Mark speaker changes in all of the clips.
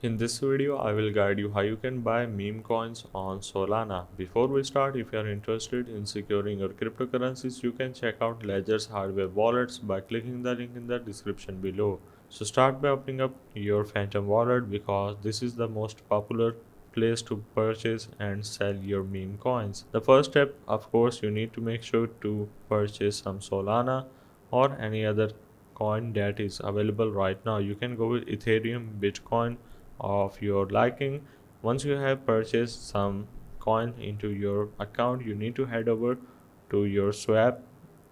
Speaker 1: In this video, I will guide you how you can buy meme coins on Solana. Before we start, if you are interested in securing your cryptocurrencies, you can check out Ledger's hardware wallets by clicking the link in the description below. So start by opening up your Phantom wallet because this is the most popular place to purchase and sell your meme coins. The first step, of course, you need to make sure to purchase some Solana or any other coin that is available right now. You can go with Ethereum, Bitcoin of your liking. Once you have purchased some coin into your account, you need to head over to your swap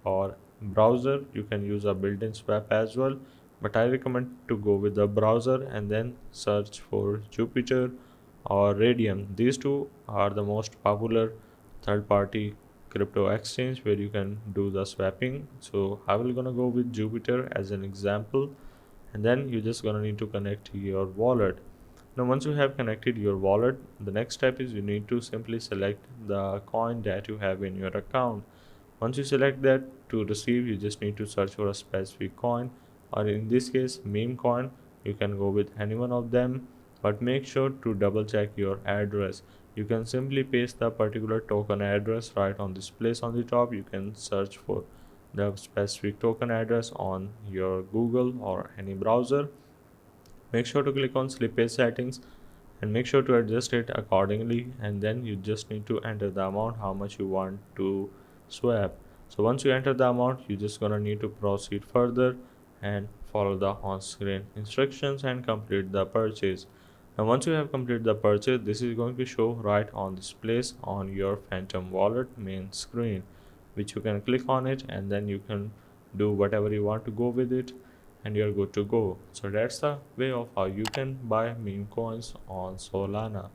Speaker 1: or browser. You can use a built-in swap as well, but I recommend to go with the browser and then search for Jupiter or Radium. These two are the most popular third-party crypto exchange where you can do the swapping. So I will gonna go with Jupiter as an example, and then you're just gonna need to connect your wallet. Now once you have connected your wallet, the next step is you need to simply select the coin that you have in your account. Once you select that, to receive you just need to search for a specific coin, or in this case meme coin. You can go with any one of them, but make sure to double check your address. You can simply paste the particular token address right on this place on the top. You can search for the specific token address on your Google or any browser. Make sure to click on slippage settings and make sure to adjust it accordingly, and then you just need to enter the amount how much you want to swap. So once you enter the amount, you just gonna need to proceed further and follow the on-screen instructions and complete the purchase. Now once you have completed the purchase, this is going to show right on this place on your Phantom wallet main screen, which you can click on it and then you can do whatever you want to go with it, and you're good to go. So that's the way of how you can buy meme coins on Solana.